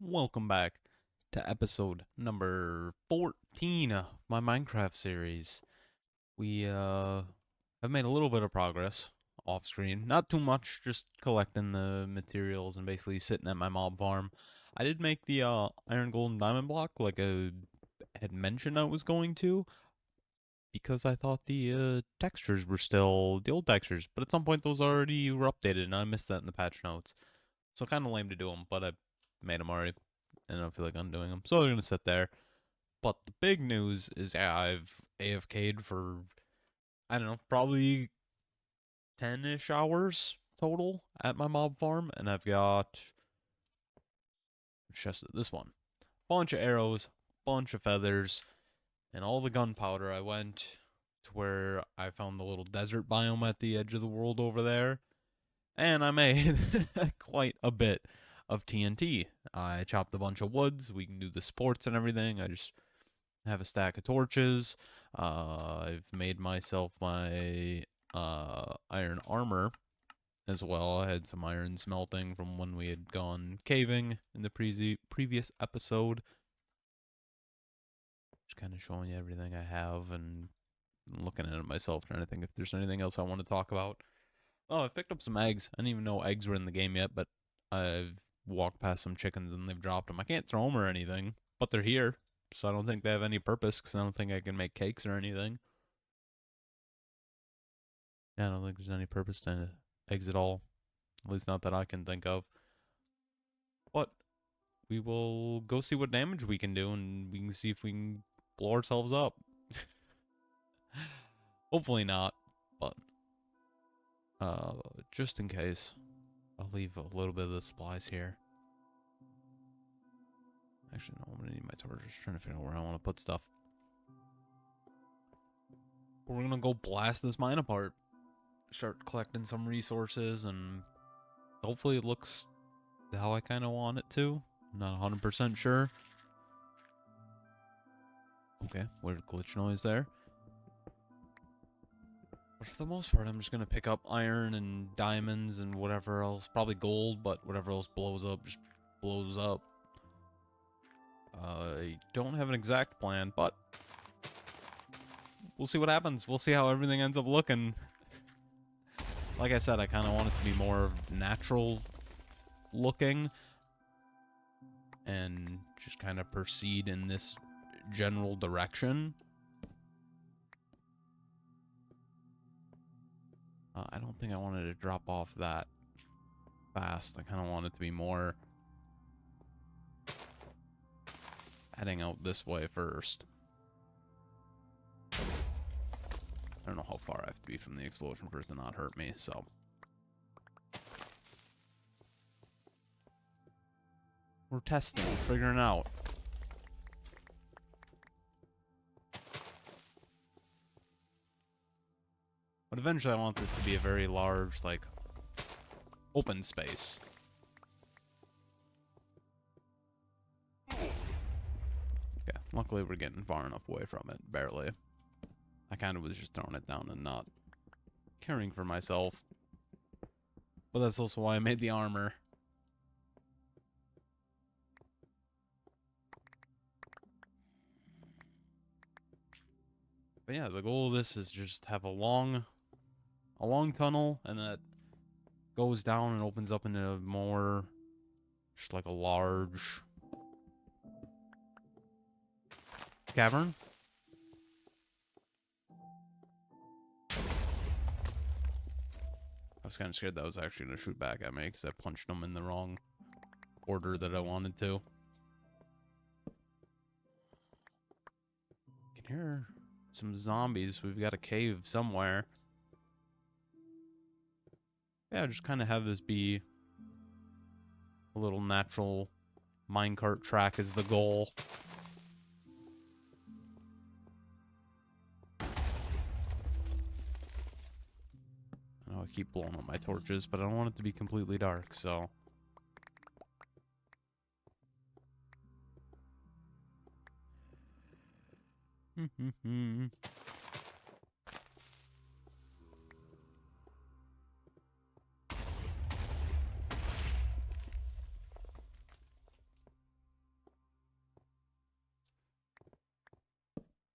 Welcome back to episode number 14 of my Minecraft series. We have made a little bit of progress off screen. Not too much, just collecting the materials and basically sitting at my mob farm. I did make the iron, gold, and diamond block like I had mentioned I was going to because I thought the textures were still the old textures, but at some point those already were updated and I missed that in the patch notes. So kind of lame to do them, but I made them already, and I don't feel like undoing them. So they're gonna sit there. But the big news is, yeah, I've AFK'd for I don't know, probably 10-ish hours total at my mob farm, and I've got just this one, bunch of arrows, bunch of feathers, and all the gunpowder. I went to where I found the little desert biome at the edge of the world over there, and I made quite a bit of TNT. I chopped a bunch of woods. We can do the sports and everything. I just have a stack of torches. I've made myself my iron armor as well. I had some iron smelting from when we had gone caving in the previous episode. Just kind of showing you everything I have and looking at it myself, trying to think if there's anything else I want to talk about. Oh, I picked up some eggs. I didn't even know eggs were in the game yet, but I've walked past some chickens and they've dropped them. I can't throw them or anything, but they're here, so I don't think they have any purpose because I don't think I can make cakes or anything. Yeah, I don't think there's any purpose to eggs at all. At least not that I can think of. But we will go see what damage we can do and we can see if we can blow ourselves up. Hopefully not, but just in case, I'll leave a little bit of the supplies here. Actually, no, I'm gonna need my torch. Just trying to figure out where I want to put stuff. But we're gonna go blast this mine apart. Start collecting some resources, and hopefully it looks how I kind of want it to. I'm not 100% sure. Okay, weird glitch noise there. But for the most part, I'm just gonna pick up iron and diamonds and whatever else. Probably gold, but whatever else blows up, just blows up. I don't have an exact plan, but we'll see what happens. We'll see how everything ends up looking. Like I said, I kind of want it to be more natural looking and just kind of proceed in this general direction. I don't think I wanted to drop off that fast. I kind of want it to be more heading out this way first. I don't know how far I have to be from the explosion for it to not hurt me, so. We're testing, figuring out. But eventually I want this to be a very large, like, open space. Okay, luckily we're getting far enough away from it, barely. I kind of was just throwing it down and not caring for myself. But that's also why I made the armor. But yeah, the goal of this is just have a long tunnel, and that goes down and opens up into a more, just like a large cavern. I was kind of scared that was actually going to shoot back at me because I punched them in the wrong order that I wanted to. I can hear some zombies. We've got a cave somewhere. Yeah, just kind of have this be a little natural minecart track is the goal. I know I keep blowing up my torches, but I don't want it to be completely dark, so.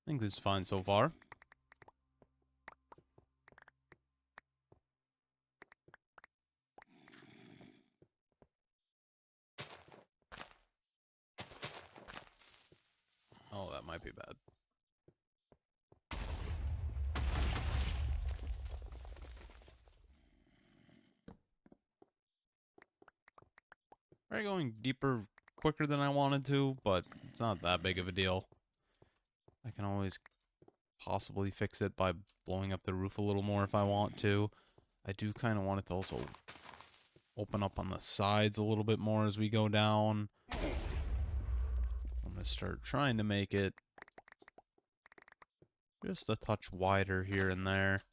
think this is fine so far. Oh, that might be bad. Try going deeper quicker than I wanted to, but it's not that big of a deal. I can always possibly fix it by blowing up the roof a little more if I want to. I do kind of want it to also open up on the sides a little bit more as we go down. I'm going to start trying to make it just a touch wider here and there.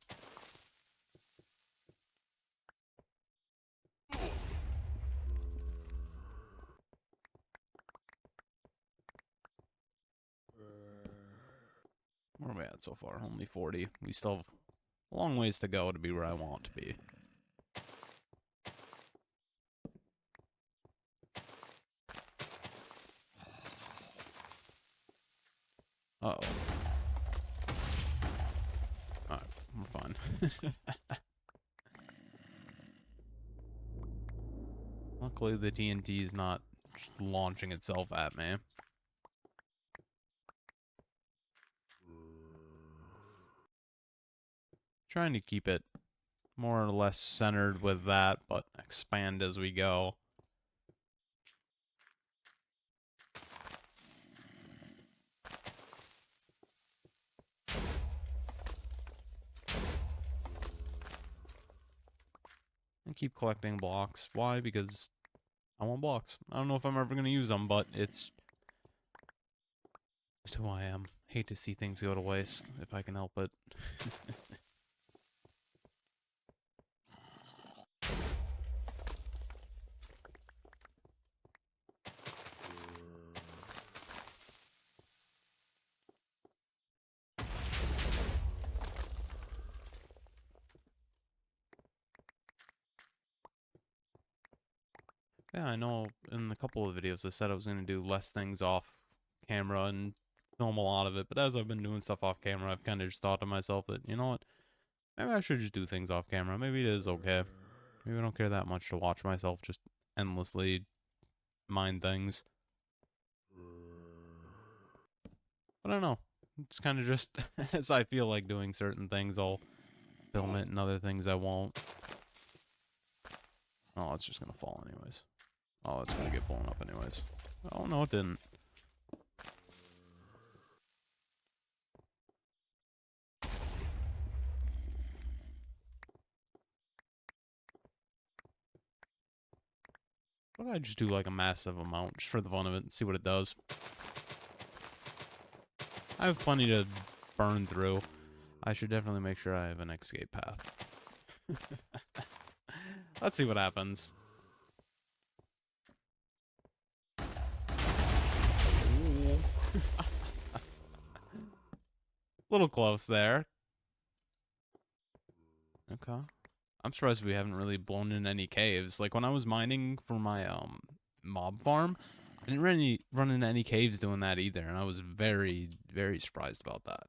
Where are we at so far? Only 40. We still have a long ways to go to be where I want to be. Uh-oh. Alright, we're fine. Luckily, the TNT is not launching itself at me. Trying to keep it more or less centered with that, but expand as we go. And keep collecting blocks. Why? Because I want blocks. I don't know if I'm ever going to use them, but it's who I am. Hate to see things go to waste, if I can help it. Yeah, I know in a couple of videos I said I was going to do less things off camera and film a lot of it, but as I've been doing stuff off camera, I've kind of just thought to myself that, you know what, maybe I should just do things off camera. Maybe it is okay. Maybe I don't care that much to watch myself just endlessly mine things. But I don't know. It's kind of just as I feel like doing certain things, I'll film it, and other things I won't. Oh, it's just going to fall anyways. Oh, it's going to get blown up anyways. Oh, no, it didn't. What if I just do like a massive amount just for the fun of it and see what it does? I have plenty to burn through. I should definitely make sure I have an escape path. Let's see what happens. Little close there. Okay. I'm surprised we haven't really blown in any caves. Like when I was mining for my mob farm, I didn't run into any caves doing that either, and I was very, very surprised about that.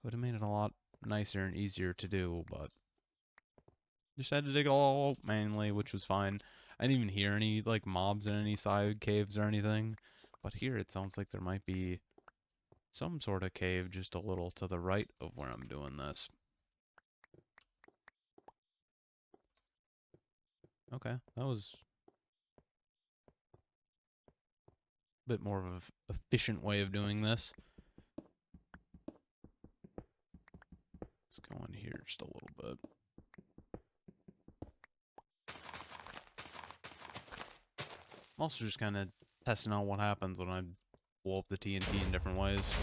Would have made it a lot nicer and easier to do, but just had to dig it all out manually, which was fine. I didn't even hear any like mobs in any side caves or anything. But here it sounds like there might be some sort of cave just a little to the right of where I'm doing this. Okay, that was a bit more of an efficient way of doing this. Let's go in here just a little bit. I'm also just kind of testing out what happens when I blow up the TNT in different ways.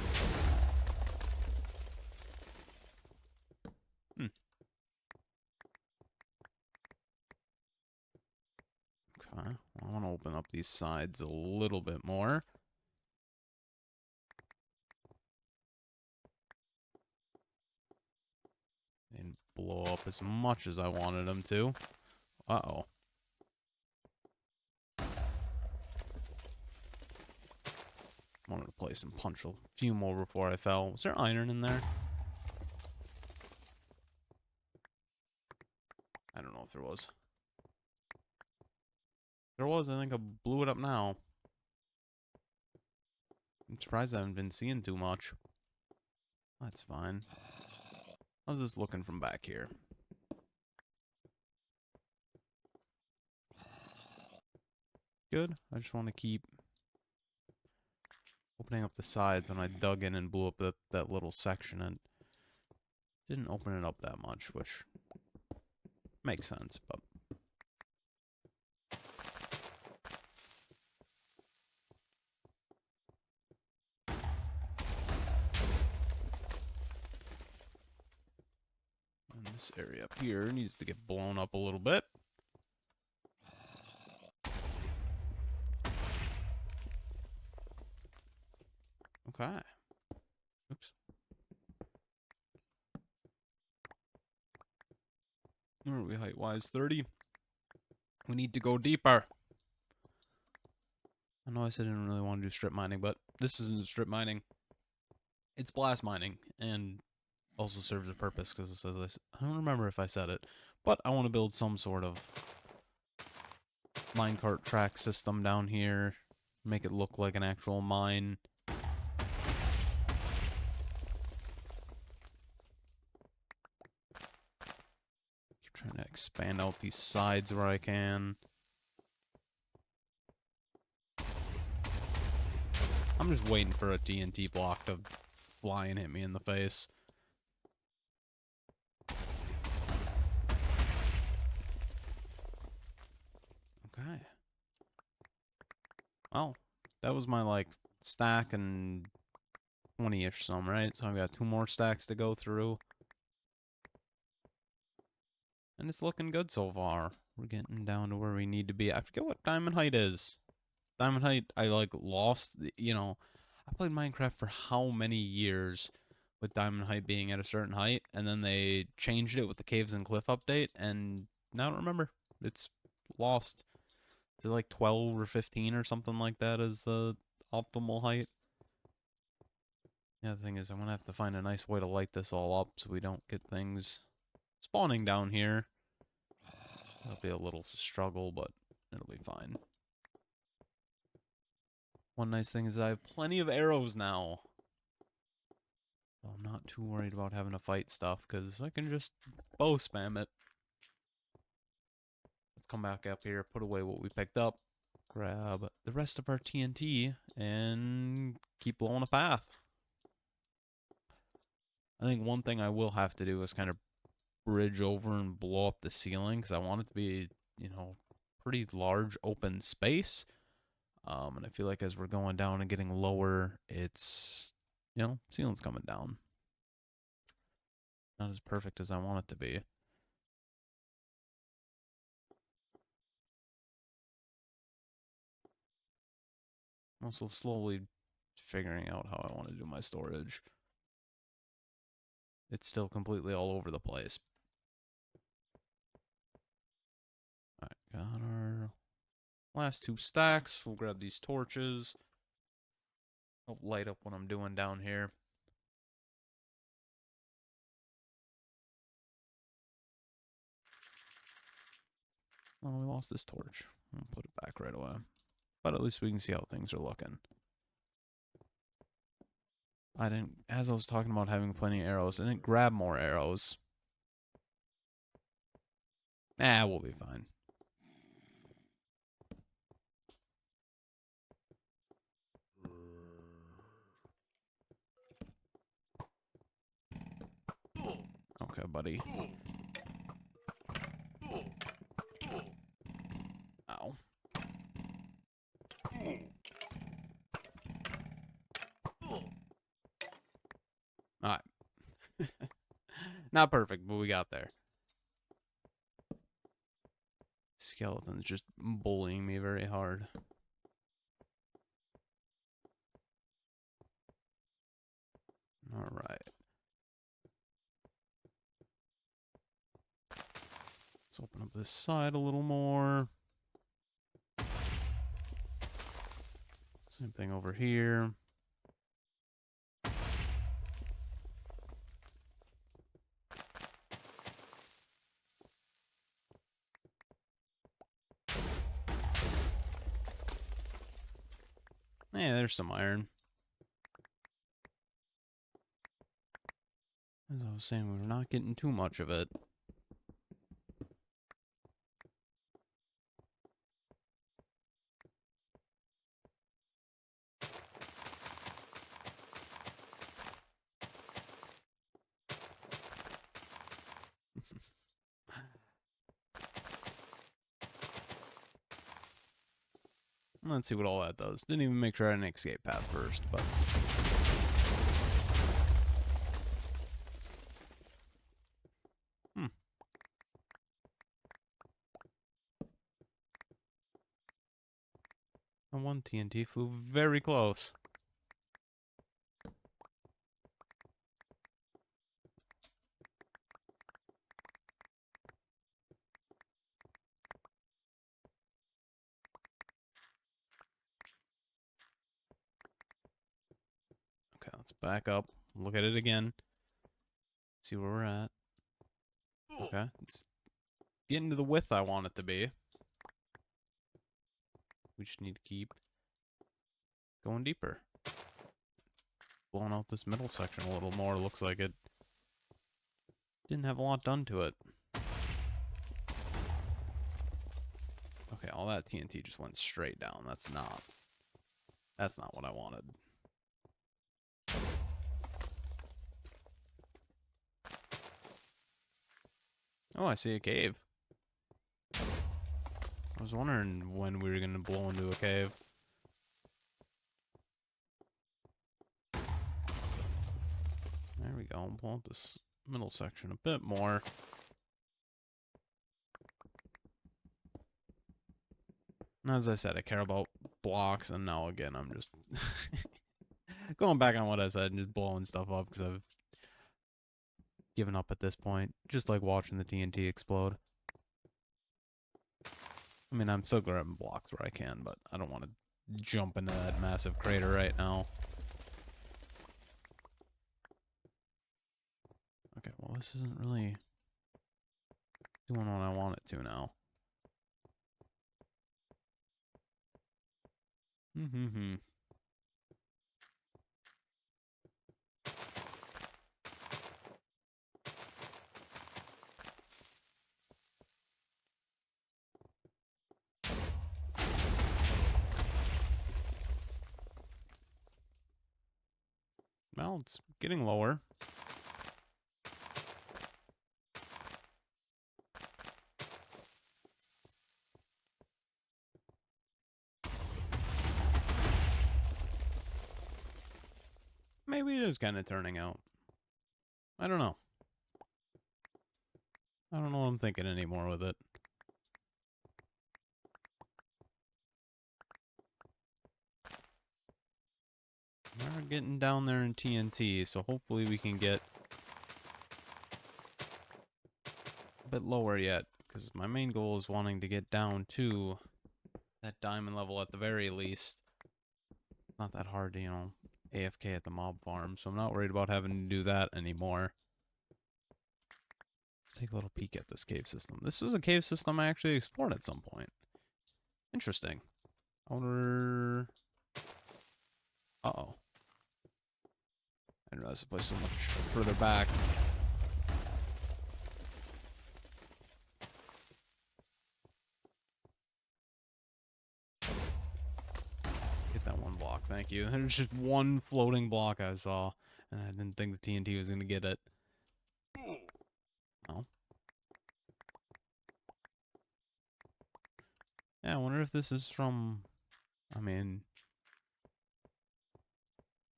Okay, well, I want to open up these sides a little bit more. And blow up as much as I wanted them to. Uh-oh. Wanted to place and punch a few more before I fell. Was there iron in there? I don't know if there was. There was. I think I blew it up now. I'm surprised I haven't been seeing too much. That's fine. I was just looking from back here. Good. I just want to keep opening up the sides. When I dug in and blew up that little section, and didn't open it up that much, which makes sense, but and this area up here needs to get blown up a little bit. Okay. Oops. Where are we height-wise? 30. We need to go deeper. I know I said I didn't really want to do strip mining, but this isn't strip mining. It's blast mining, and also serves a purpose, because it says, I don't remember if I said it, but I want to build some sort of minecart track system down here, make it look like an actual mine. Keep trying to expand out these sides where I can. I'm just waiting for a TNT block to fly and hit me in the face. Okay. Well, that was my, like, stack and 20-ish some, right? So I've got 2 more stacks to go through. And it's looking good so far. We're getting down to where we need to be. I forget what Diamond Height is. Diamond Height, I, like, lost, you know, I played Minecraft for how many years with Diamond Height being at a certain height, and then they changed it with the Caves and Cliff update, and now I don't remember. It's lost. Is it like 12 or 15 or something like that as the optimal height? The other thing is I'm going to have to find a nice way to light this all up so we don't get things spawning down here. It'll be a little struggle, but it'll be fine. One nice thing is I have plenty of arrows now. So I'm not too worried about having to fight stuff, because I can just bow spam it. Let's come back up here, put away what we picked up, grab the rest of our TNT, and keep blowing a path. I think one thing I will have to do is kind of bridge over and blow up the ceiling, because I want it to be, you know, pretty large open space. And I feel like as we're going down and getting lower, it's, you know, ceiling's coming down. Not as perfect as I want it to be. I'm also slowly figuring out how I want to do my storage. It's still completely all over the place. Alright, got our last 2 stacks. We'll grab these torches. Help light up what I'm doing down here. Oh, we lost this torch. I'll put it back right away. But at least we can see how things are looking. As I was talking about having plenty of arrows, I didn't grab more arrows. We'll be fine. Okay, buddy. Ow. Alright. Not perfect, but we got there. Skeleton's just bullying me very hard. Alright. Let's open up this side a little more. Same thing over here. Hey, there's some iron. As I was saying, we're not getting too much of it. Let's see what all that does. Didn't even make sure I had an escape path first, but... And one TNT flew very close. Okay, let's back up. Look at it again. See where we're at. Okay, it's getting to the width I want it to be. We just need to keep going deeper. Blowing out this middle section a little more, looks like it didn't have a lot done to it. Okay, all that TNT just went straight down. That's not what I wanted. Oh, I see a cave. I was wondering when we were going to blow into a cave. There we go. Blow out this middle section a bit more. And as I said, I care about blocks, and now again, I'm just going back on what I said and just blowing stuff up because I've given up at this point. Just like watching the TNT explode. I mean, I'm still grabbing blocks where I can, but I don't want to jump into that massive crater right now. Okay, well, this isn't really doing what I want it to now. Well, it's getting lower. Maybe it is kind of turning out. I don't know. I don't know what I'm thinking anymore with it. We're getting down there in TNT, so hopefully we can get a bit lower yet, because my main goal is wanting to get down to that diamond level at the very least. Not that hard to, you know, AFK at the mob farm, so I'm not worried about having to do that anymore. Let's take a little peek at this cave system. This was a cave system I actually explored at some point. Interesting. I wonder... Uh-oh. I didn't realize the place so much further back. Get that one block, thank you. There's just one floating block I saw, and I didn't think the TNT was going to get it. Oh. Yeah, I wonder if this is from... I mean...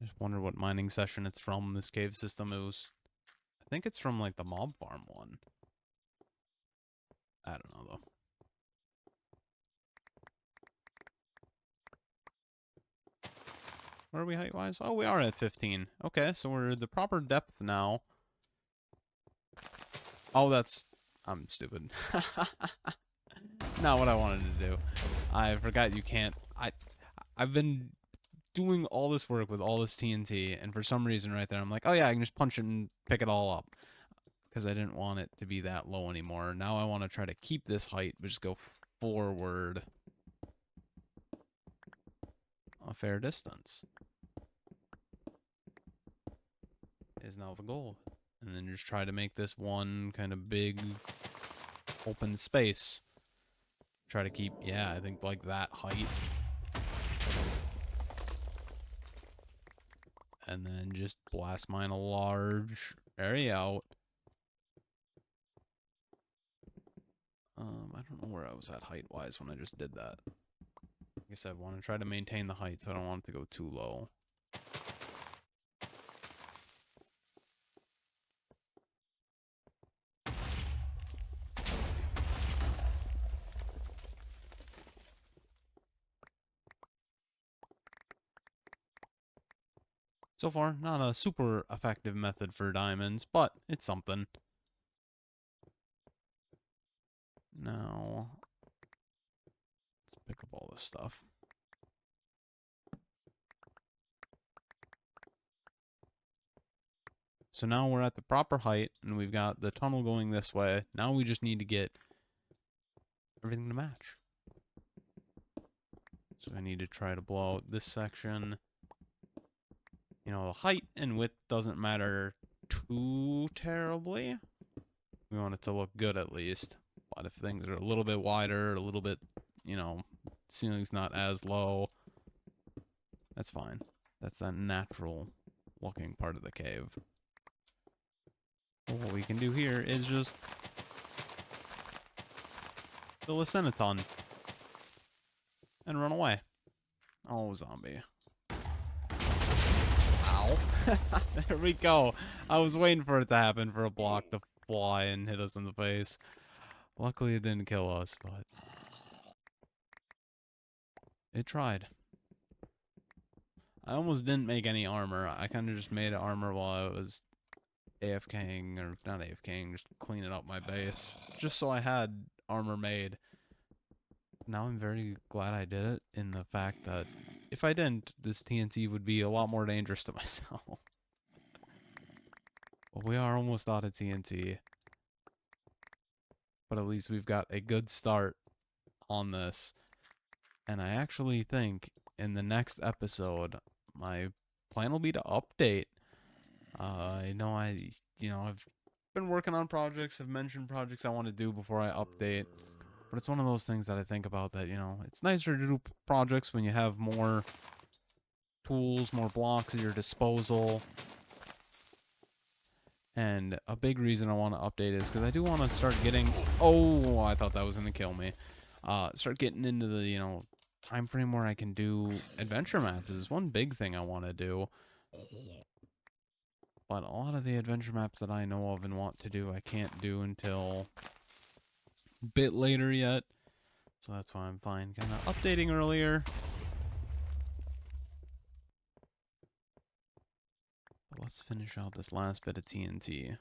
I just wonder what mining session it's from, this cave system. It was... I think it's from, like, the mob farm one. I don't know, though. Where are we height-wise? Oh, we are at 15. Okay, so we're the proper depth now. Oh, that's... I'm stupid. Not what I wanted to do. I forgot you can't... I've been doing all this work with all this TNT, and for some reason right there, I'm like, oh yeah, I can just punch it and pick it all up. Because I didn't want it to be that low anymore. Now I want to try to keep this height, but just go forward. a fair distance is now the goal. And then just try to make this one kind of big open space. Try to keep, yeah, I think like that height. And then just blast mine a large area out. I don't know where I was at height-wise when I just did that. Like I said, I want to try to maintain the height, so I don't want it to go too low. So far, not a super effective method for diamonds, but it's something. Now, let's pick up all this stuff. So now we're at the proper height, and we've got the tunnel going this way. Now we just need to get everything to match. So I need to try to blow out this section. You know, the height and width doesn't matter too terribly. We want it to look good at least. But if things are a little bit wider, a little bit, you know, ceiling's not as low, that's fine. That's that natural looking part of the cave. Well, what we can do here is just fill a Senaton and run away. Oh, zombie. Ow. There we go. I was waiting for it to happen, for a block to fly and hit us in the face. Luckily, it didn't kill us, but it tried. I almost didn't make any armor. I kind of just made armor while I was AFKing, or not AFKing, just cleaning up my base. Just so I had armor made. Now I'm very glad I did it, in the fact that if I didn't, this TNT would be a lot more dangerous to myself. Well, we are almost out of TNT. But at least we've got a good start on this. And I actually think in the next episode, my plan will be to update. I know I've been working on projects, have mentioned projects I want to do before I update. But it's one of those things that I think about that, it's nicer to do projects when you have more tools, more blocks at your disposal. And a big reason I want to update is because I do want to start getting... Oh, I thought that was going to kill me. Start getting into the, time frame where I can do adventure maps is one big thing I want to do. But a lot of the adventure maps that I know of and want to do, I can't do until a bit later yet. So that's why I'm fine kind of updating earlier. But let's finish out this last bit of TNT.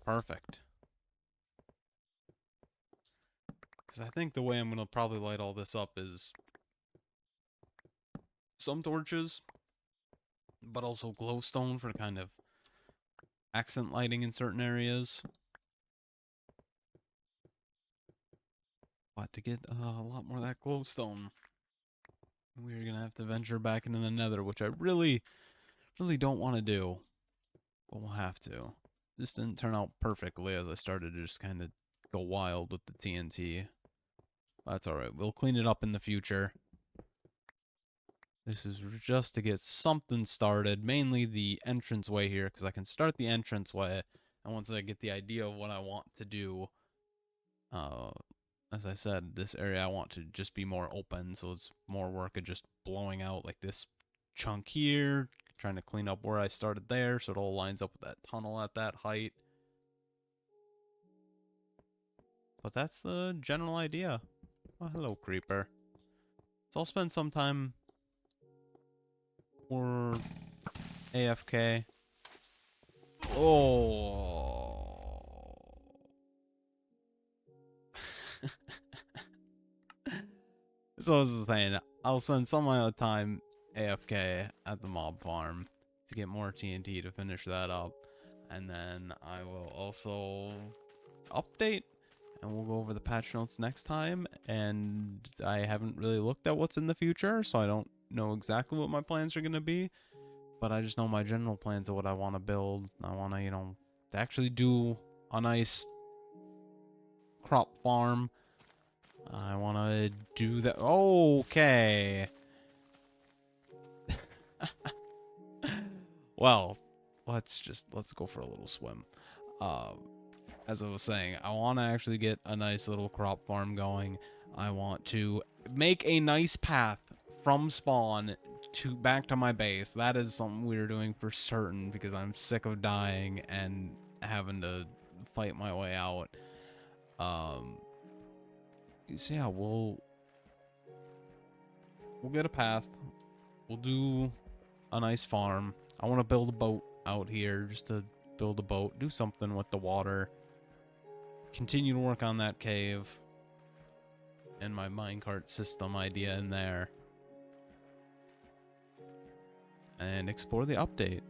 Perfect. Because I think the way I'm going to probably light all this up is some torches, but also glowstone for kind of accent lighting in certain areas. But to get a lot more of that glowstone, we're going to have to venture back into the nether, which I really, really don't want to do. But we'll have to. This didn't turn out perfectly as I started to just kind of go wild with the TNT. That's alright. We'll clean it up in the future. This is just to get something started, mainly the entranceway here, because I can start the entranceway, and once I get the idea of what I want to do, as I said, this area I want to just be more open, so it's more work of just blowing out like this chunk here, trying to clean up where I started there, so it all lines up with that tunnel at that height. But that's the general idea. Oh, hello, creeper. So I'll spend some time or AFK. Oh. So I was saying, I'll spend some of my time AFK at the mob farm. to get more TNT to finish that up. And then I will also update, and we'll go over the patch notes next time. And I haven't really looked at what's in the future, so I don't know exactly what my plans are going to be. But I just know my general plans of what I want to build. I want to, to actually do a nice crop farm. I want to do that. Okay. Well, let's go for a little swim. As I was saying, I want to actually get a nice little crop farm going. I want to make a nice path from spawn to back to my base. That is something we're doing for certain because I'm sick of dying and having to fight my way out. So yeah, we'll get a path. We'll do a nice farm. I want to build a boat out here, just to build a boat, do something with the water. Continue to work on that cave and my minecart system idea in there. And explore the update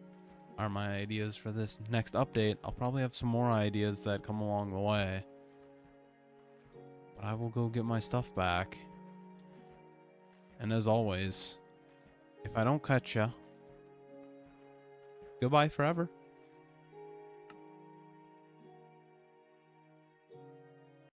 are my ideas for this next update. I'll probably have some more ideas that come along the way. But I will go get my stuff back. And as always, if I don't catch ya, goodbye forever.